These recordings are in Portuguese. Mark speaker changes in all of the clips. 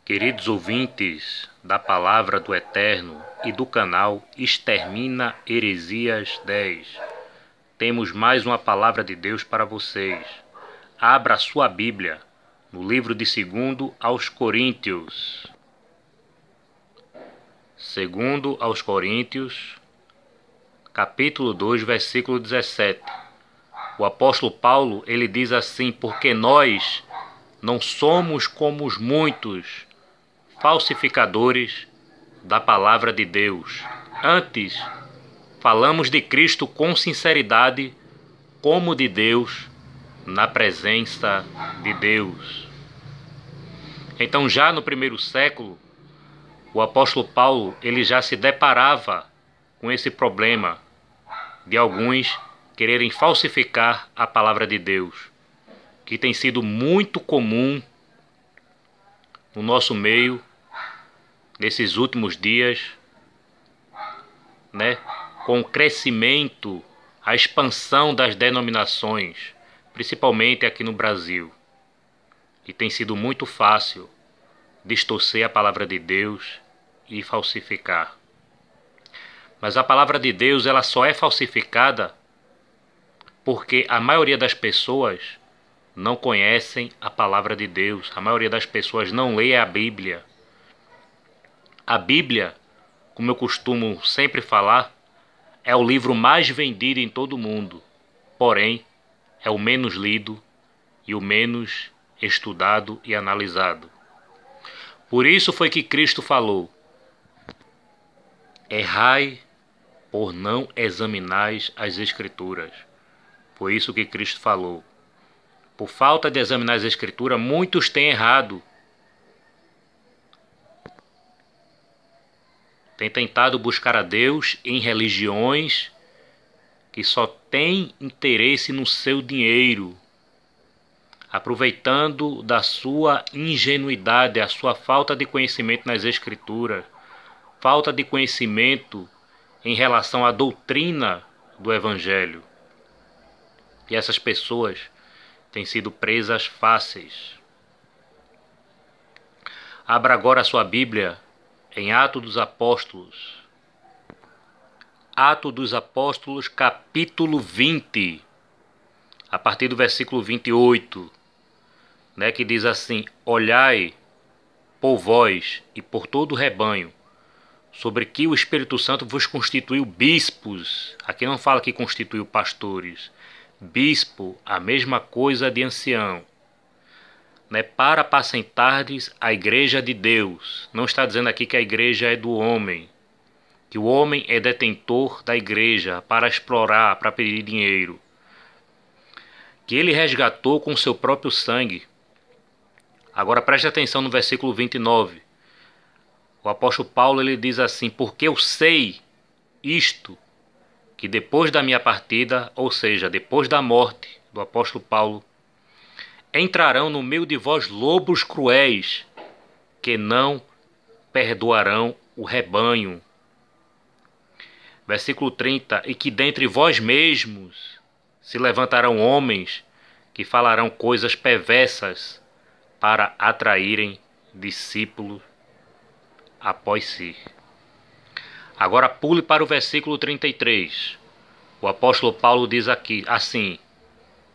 Speaker 1: Queridos ouvintes da Palavra do Eterno e do canal Extermina Heresias 10, temos mais uma palavra de Deus para vocês. Abra sua Bíblia no livro de 2 aos Coríntios. 2 aos Coríntios, capítulo 2, versículo 17. O apóstolo Paulo, ele diz assim: porque nós não somos como os muitos falsificadores da palavra de Deus. Antes, falamos de Cristo com sinceridade, como de Deus, na presença de Deus. Então, já no primeiro século, o apóstolo Paulo, ele já se deparava com esse problema de alguns quererem falsificar a palavra de Deus, que tem sido muito comum no nosso meio nesses últimos dias, com o crescimento, a expansão das denominações, principalmente aqui no Brasil. E tem sido muito fácil distorcer a palavra de Deus e falsificar. Mas a palavra de Deus, ela só é falsificada porque a maioria das pessoas não conhecem a palavra de Deus. A maioria das pessoas não lê a Bíblia. A Bíblia, como eu costumo sempre falar, é o livro mais vendido em todo o mundo. Porém, é o menos lido e o menos estudado e analisado. Por isso foi que Cristo falou: errai por não examinais as Escrituras. Foi isso que Cristo falou. Por falta de examinar as Escrituras, muitos têm errado. Têm tentado buscar a Deus em religiões que só têm interesse no seu dinheiro, aproveitando da sua ingenuidade, a sua falta de conhecimento nas Escrituras, falta de conhecimento em relação à doutrina do Evangelho. E essas pessoas têm sido presas fáceis. Abra agora a sua Bíblia em Atos dos Apóstolos. Atos dos Apóstolos, capítulo 20, a partir do versículo 28, que diz assim: olhai por vós e por todo o rebanho, sobre que o Espírito Santo vos constituiu bispos. Aqui não fala que constituiu pastores. Bispo, a mesma coisa de ancião, para apacentardes a igreja de Deus. Não está dizendo aqui que a igreja é do homem, que o homem é detentor da igreja para explorar, para pedir dinheiro, que ele resgatou com seu próprio sangue. Agora preste atenção no versículo 29. O apóstolo Paulo, ele diz assim: porque eu sei isto, que depois da minha partida, ou seja, depois da morte do apóstolo Paulo, entrarão no meio de vós lobos cruéis, que não perdoarão o rebanho. Versículo 30, e que dentre vós mesmos se levantarão homens que falarão coisas perversas para atraírem discípulos após si. Agora pule para o versículo 33. O apóstolo Paulo diz aqui assim: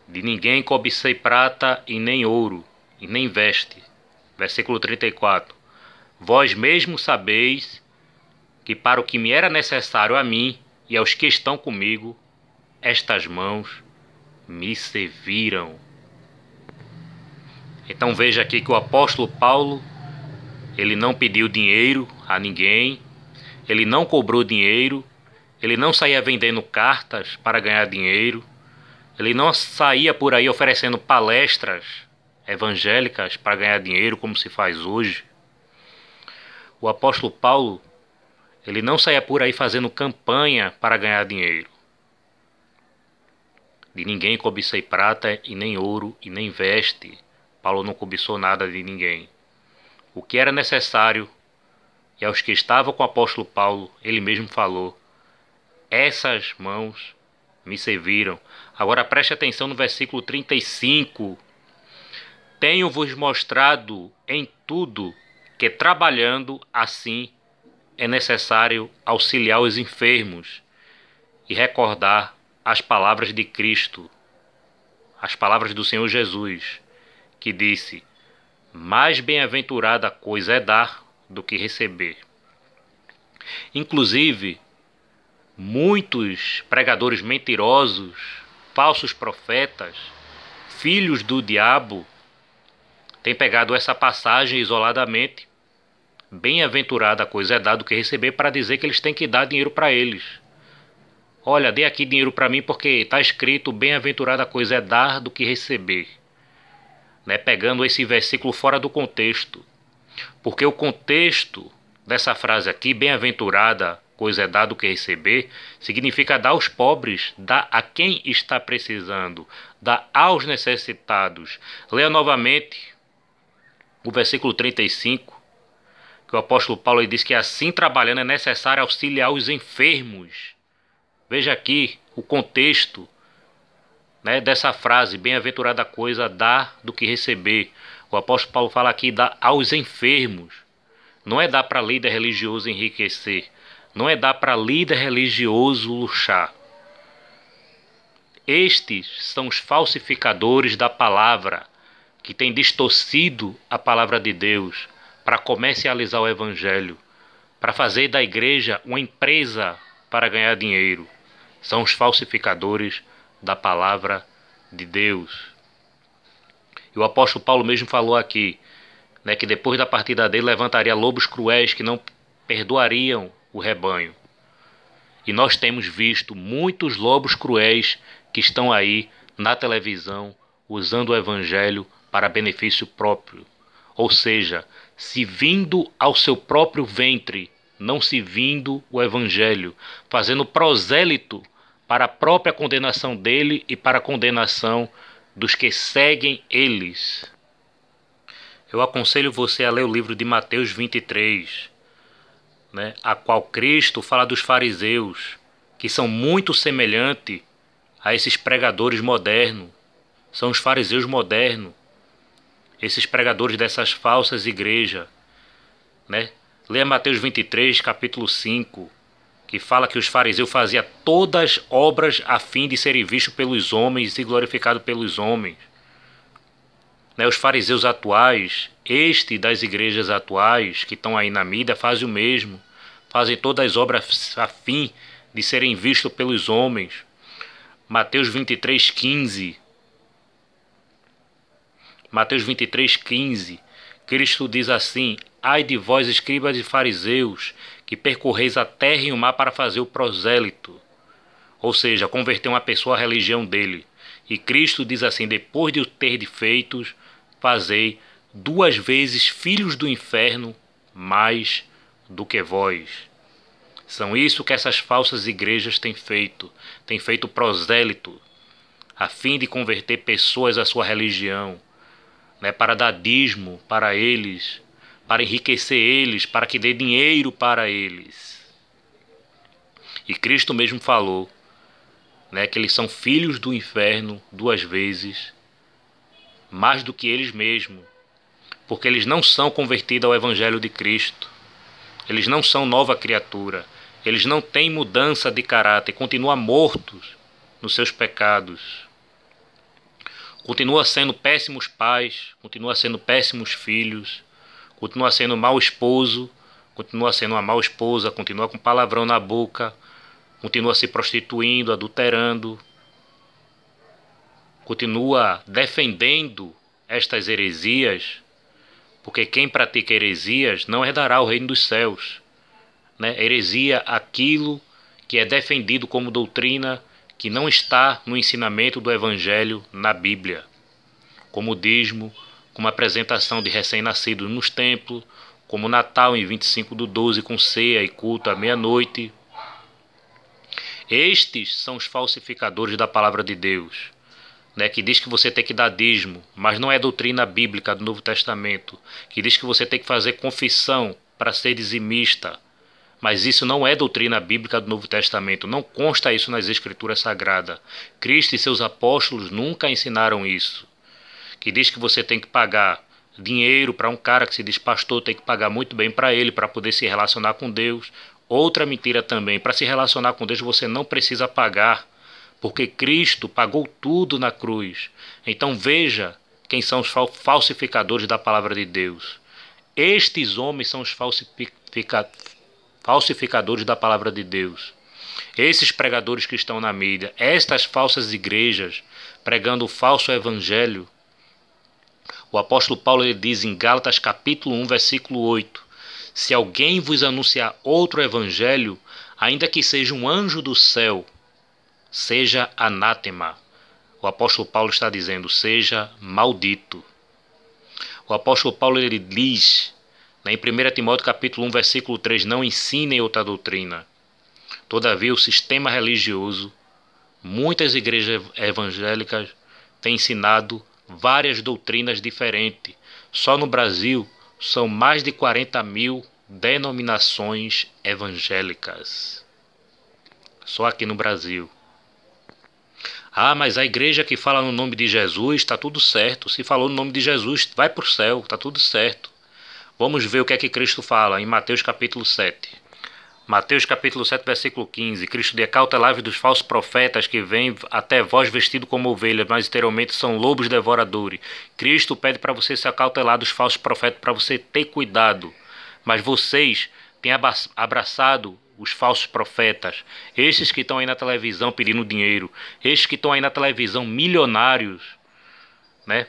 Speaker 1: de ninguém cobicei prata e nem ouro, e nem veste. Versículo 34. Vós mesmos sabeis que para o que me era necessário a mim e aos que estão comigo, estas mãos me serviram. Então veja aqui que o apóstolo Paulo, ele não pediu dinheiro a ninguém, ele não cobrou dinheiro, ele não saía vendendo cartas para ganhar dinheiro, ele não saía por aí oferecendo palestras evangélicas para ganhar dinheiro, como se faz hoje. O apóstolo Paulo, ele não saía por aí fazendo campanha para ganhar dinheiro. De ninguém cobicei prata e nem ouro e nem veste. Paulo não cobiçou nada de ninguém. O que era necessário, e aos que estavam com o apóstolo Paulo, ele mesmo falou: essas mãos me serviram. Agora preste atenção no versículo 35. Tenho-vos mostrado em tudo que trabalhando assim é necessário auxiliar os enfermos e recordar as palavras de Cristo, as palavras do Senhor Jesus, que disse: mais bem-aventurada coisa é dar do que receber. Inclusive, muitos pregadores mentirosos, falsos profetas, filhos do diabo, têm pegado essa passagem isoladamente, bem-aventurada coisa é dar do que receber, para dizer que eles têm que dar dinheiro para eles. Olha, dê aqui dinheiro para mim porque está escrito bem-aventurada coisa é dar do que receber. Né? Pegando esse versículo fora do contexto. Porque o contexto dessa frase aqui, bem-aventurada coisa é dar do que receber, significa dar aos pobres, dar a quem está precisando, dar aos necessitados. Leia novamente o versículo 35, que o apóstolo Paulo diz que assim trabalhando é necessário auxiliar os enfermos. Veja aqui o contexto, né, dessa frase, bem-aventurada coisa dar do que receber. O apóstolo Paulo fala aqui, dar aos enfermos. Não é dar para líder religioso enriquecer. Não é dar para líder religioso luxar. Estes são os falsificadores da palavra, que têm distorcido a palavra de Deus para comercializar o evangelho, para fazer da igreja uma empresa para ganhar dinheiro. São os falsificadores da palavra de Deus. E o apóstolo Paulo mesmo falou aqui, né, que depois da partida dele levantaria lobos cruéis que não perdoariam o rebanho. E nós temos visto muitos lobos cruéis que estão aí na televisão usando o evangelho para benefício próprio. Ou seja, se vindo ao seu próprio ventre, não se vindo o evangelho, fazendo prosélito para a própria condenação dele e para a condenação dos que seguem eles. Eu aconselho você a ler o livro de Mateus 23, né, a qual Cristo fala dos fariseus, que são muito semelhantes a esses pregadores modernos. São os fariseus modernos, esses pregadores dessas falsas igrejas. Né? Leia Mateus 23, capítulo 5, que fala que os fariseus faziam todas as obras a fim de serem vistos pelos homens e glorificados pelos homens. Né? Os fariseus atuais, das igrejas atuais que estão aí na mídia, fazem o mesmo. Fazem todas as obras a fim de serem vistos pelos homens. Mateus 23, 15. Mateus 23, 15. Cristo diz assim: ai de vós, escribas e fariseus, que percorreis a terra e o mar para fazer o prosélito. Ou seja, converter uma pessoa à religião dele. E Cristo diz assim: depois de o ter feitos, fazei 2 vezes filhos do inferno mais do que vós. São isso que essas falsas igrejas têm feito prosélito, a fim de converter pessoas à sua religião, né, para dar dízimo para eles, para enriquecer eles, para que dê dinheiro para eles. E Cristo mesmo falou, né, que eles são filhos do inferno 2 vezes, mais do que eles mesmos, porque eles não são convertidos ao Evangelho de Cristo. Eles não são nova criatura. Eles não têm mudança de caráter. Continuam mortos nos seus pecados. Continua sendo péssimos pais. Continua sendo péssimos filhos. Continua sendo mau esposo. Continua sendo uma mau esposa. Continua com palavrão na boca. Continua se prostituindo, adulterando. Continua defendendo estas heresias. Porque quem pratica heresias não herdará o reino dos céus. Né? Heresia, aquilo que é defendido como doutrina que não está no ensinamento do Evangelho na Bíblia. Como o dízimo, como a apresentação de recém-nascidos nos templos, como o Natal em 25/12 com ceia e culto à meia-noite. Estes são os falsificadores da palavra de Deus. Né, que diz que você tem que dar dízimo, mas não é doutrina bíblica do Novo Testamento, que diz que você tem que fazer confissão para ser dizimista, mas isso não é doutrina bíblica do Novo Testamento, não consta isso nas Escrituras Sagradas. Cristo e seus apóstolos nunca ensinaram isso, que diz que você tem que pagar dinheiro para um cara que se diz pastor, tem que pagar muito bem para ele para poder se relacionar com Deus. Outra mentira também, para se relacionar com Deus você não precisa pagar, porque Cristo pagou tudo na cruz. Então veja quem são os falsificadores da palavra de Deus. Estes homens são os falsificadores da palavra de Deus. Esses pregadores que estão na mídia, estas falsas igrejas pregando o falso evangelho. O apóstolo Paulo ele diz em Gálatas capítulo 1, versículo 8: se alguém vos anunciar outro evangelho, ainda que seja um anjo do céu, seja anátema. O apóstolo Paulo está dizendo, seja maldito. O apóstolo Paulo ele diz, em 1 Timóteo capítulo 1, versículo 3, não ensinem outra doutrina. Todavia, o sistema religioso, muitas igrejas evangélicas têm ensinado várias doutrinas diferentes. Só no Brasil são mais de 40 mil denominações evangélicas. Só aqui no Brasil. Ah, mas a igreja que fala no nome de Jesus, está tudo certo. Se falou no nome de Jesus, vai para o céu, está tudo certo. Vamos ver o que é que Cristo fala em Mateus capítulo 7. Mateus capítulo 7, versículo 15. Cristo diz, acautelai-vos dos falsos profetas que vêm até vós vestidos como ovelhas, mas exteriormente são lobos devoradores. Cristo pede para você se acautelar dos falsos profetas, para você ter cuidado. Mas vocês têm abraçado os falsos profetas, esses que estão aí na televisão pedindo dinheiro, esses que estão aí na televisão milionários, né?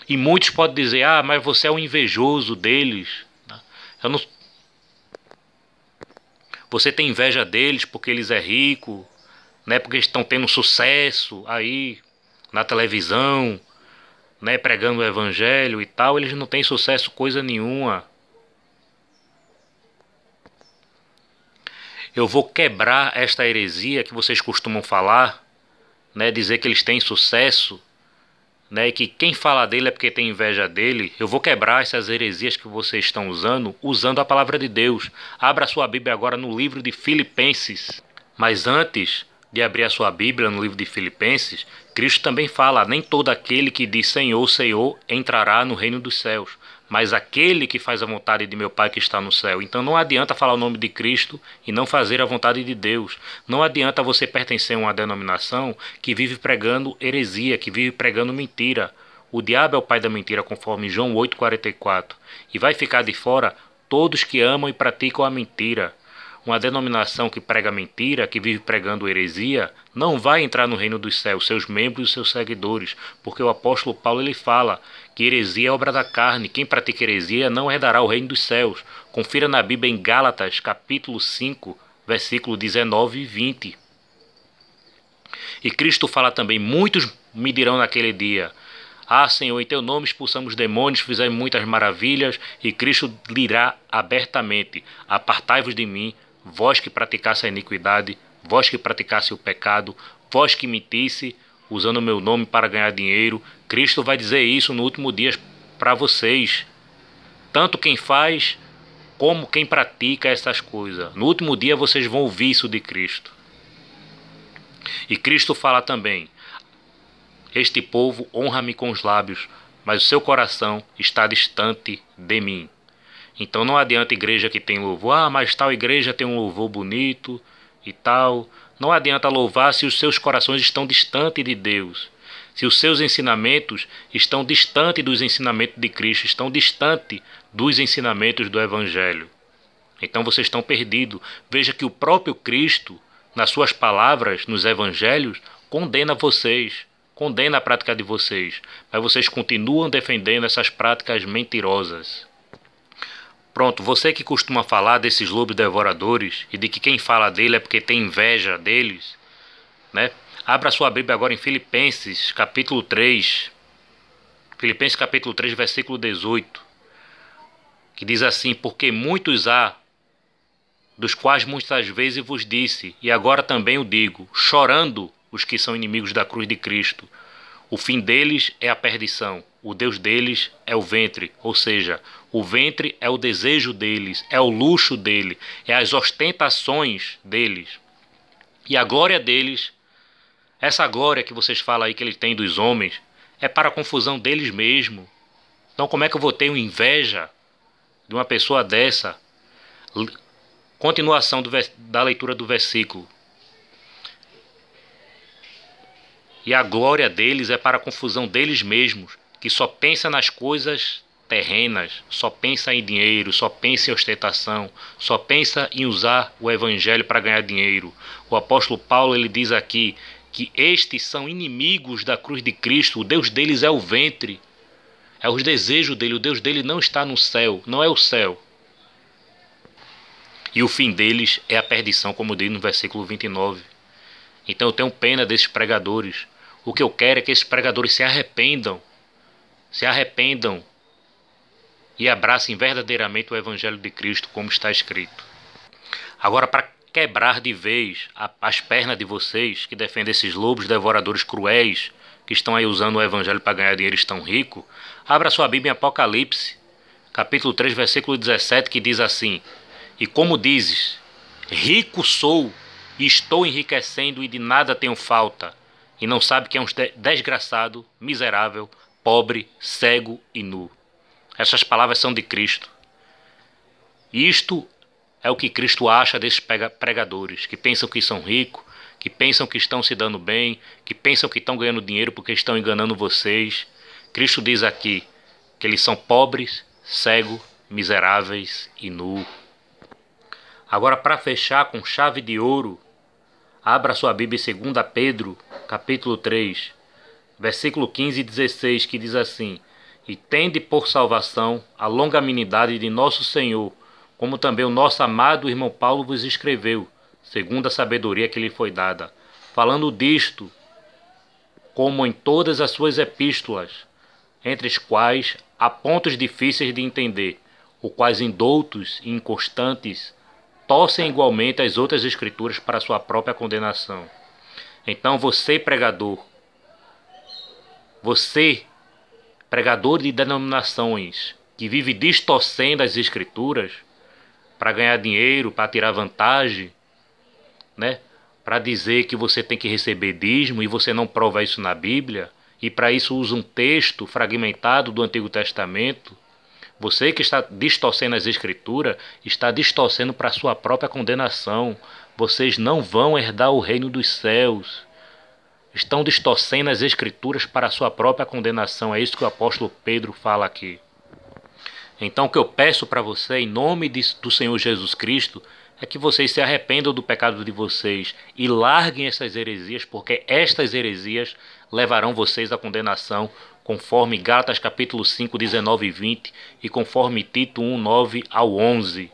Speaker 1: E muitos podem dizer, ah, mas você é um invejoso deles. Eu não... Você tem inveja deles porque eles é rico, né? Porque eles estão tendo sucesso aí na televisão, né? Pregando o evangelho e tal, eles não têm sucesso coisa nenhuma. Eu vou quebrar esta heresia que vocês costumam falar, né? Dizer que eles têm sucesso, né? E que quem fala dele é porque tem inveja dele. Eu vou quebrar essas heresias que vocês estão usando a palavra de Deus. Abra a sua Bíblia agora no livro de Filipenses. Mas antes de abrir a sua Bíblia no livro de Filipenses, Cristo também fala, nem todo aquele que diz Senhor, Senhor, entrará no reino dos céus, mas aquele que faz a vontade de meu Pai que está no céu. Então não adianta falar o nome de Cristo e não fazer a vontade de Deus. Não adianta você pertencer a uma denominação que vive pregando heresia, que vive pregando mentira. O diabo é o pai da mentira, conforme João 8,44. E vai ficar de fora todos que amam e praticam a mentira. Uma denominação que prega mentira, que vive pregando heresia, não vai entrar no reino dos céus, seus membros e seus seguidores, porque o apóstolo Paulo ele fala que heresia é obra da carne, quem pratica heresia não herdará o reino dos céus. Confira na Bíblia em Gálatas, capítulo 5, versículo 19 e 20. E Cristo fala também, muitos me dirão naquele dia, ah, Senhor, em teu nome expulsamos demônios, fizemos muitas maravilhas, e Cristo dirá abertamente, apartai-vos de mim, vós que praticasse a iniquidade, vós que praticasse o pecado, vós que mentisse, usando o meu nome para ganhar dinheiro. Cristo vai dizer isso no último dia para vocês. Tanto quem faz, como quem pratica essas coisas. No último dia vocês vão ouvir isso de Cristo. E Cristo fala também, este povo honra-me com os lábios, mas o seu coração está distante de mim. Então não adianta igreja que tem louvor, ah, mas tal igreja tem um louvor bonito e tal. Não adianta louvar se os seus corações estão distantes de Deus. Se os seus ensinamentos estão distantes dos ensinamentos de Cristo, estão distantes dos ensinamentos do Evangelho. Então vocês estão perdidos. Veja que o próprio Cristo, nas suas palavras, nos Evangelhos, condena vocês, condena a prática de vocês. Mas vocês continuam defendendo essas práticas mentirosas. Pronto, você que costuma falar desses lobos devoradores e de que quem fala dele é porque tem inveja deles, né? Abra sua Bíblia agora em Filipenses, capítulo 3. Filipenses, capítulo 3, versículo 18. Que diz assim, porque muitos há, dos quais muitas vezes vos disse, e agora também o digo, chorando os que são inimigos da cruz de Cristo. O fim deles é a perdição, o Deus deles é o ventre, ou seja, o ventre é o desejo deles, é o luxo dele, é as ostentações deles. E a glória deles, essa glória que vocês falam aí que ele tem dos homens, é para a confusão deles mesmos. Então como é que eu vou ter inveja de uma pessoa dessa? Continuação da leitura do versículo. E a glória deles é para a confusão deles mesmos, que só pensa nas coisas terrenas, só pensa em dinheiro, só pensa em ostentação, só pensa em usar o evangelho para ganhar dinheiro. O apóstolo Paulo, ele diz aqui que estes são inimigos da cruz de Cristo, o Deus deles é o ventre, é os desejos dele, o Deus dele não está no céu, não é o céu. E o fim deles é a perdição, como diz no versículo 29. Então eu tenho pena desses pregadores. O que eu quero é que esses pregadores se arrependam e abracem verdadeiramente o Evangelho de Cristo, como está escrito. Agora, para quebrar de vez as pernas de vocês, que defendem esses lobos devoradores cruéis, que estão aí usando o Evangelho para ganhar dinheiro e estão ricos, abra sua Bíblia em Apocalipse, capítulo 3, versículo 17, que diz assim: E como dizes, rico sou, e estou enriquecendo, e de nada tenho falta, e não sabe que é um desgraçado, miserável, pobre, cego e nu. Essas palavras são de Cristo. Isto é o que Cristo acha desses pregadores, que pensam que são ricos, que pensam que estão se dando bem, que pensam que estão ganhando dinheiro porque estão enganando vocês. Cristo diz aqui que eles são pobres, cegos, miseráveis e nu. Agora, para fechar com chave de ouro, abra sua Bíblia em 2 Pedro, capítulo 3, versículo 15 e 16, que diz assim: E tende por salvação a longanimidade de nosso Senhor, como também o nosso amado irmão Paulo vos escreveu, segundo a sabedoria que lhe foi dada, falando disto, como em todas as suas epístolas, entre as quais há pontos difíceis de entender, os quais indoutos e inconstantes torcem igualmente as outras escrituras para sua própria condenação. Então você, pregador de denominações que vive distorcendo as escrituras para ganhar dinheiro, para tirar vantagem, né? Para dizer que você tem que receber dízimo e você não prova isso na Bíblia, e para isso usa um texto fragmentado do Antigo Testamento. Você que está distorcendo as escrituras, está distorcendo para sua própria condenação. Vocês não vão herdar o reino dos céus. Estão distorcendo as escrituras para a sua própria condenação. É isso que o apóstolo Pedro fala aqui. Então o que eu peço para você, em nome do Senhor Jesus Cristo, é que vocês se arrependam do pecado de vocês e larguem essas heresias, porque estas heresias levarão vocês à condenação, conforme Gálatas capítulo 5, 19 e 20 e conforme Tito 1, 9 ao 11.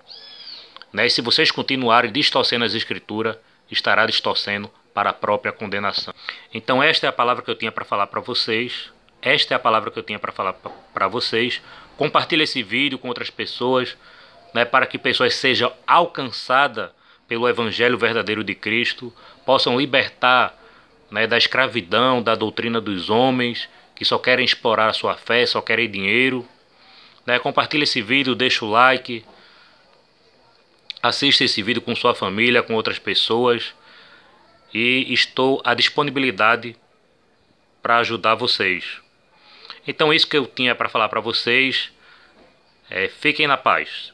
Speaker 1: E se vocês continuarem distorcendo as escrituras, estará distorcendo para a própria condenação. Então esta é a palavra que eu tinha para falar para vocês. Compartilhe esse vídeo com outras pessoas, para que pessoas sejam alcançadas pelo Evangelho verdadeiro de Cristo, possam libertar da escravidão, da doutrina dos homens, que só querem explorar a sua fé, só querem dinheiro. Compartilhe esse vídeo, deixa o like, assista esse vídeo com sua família, com outras pessoas, e estou à disponibilidade para ajudar vocês. Então isso que eu tinha para falar para vocês. Fiquem na paz.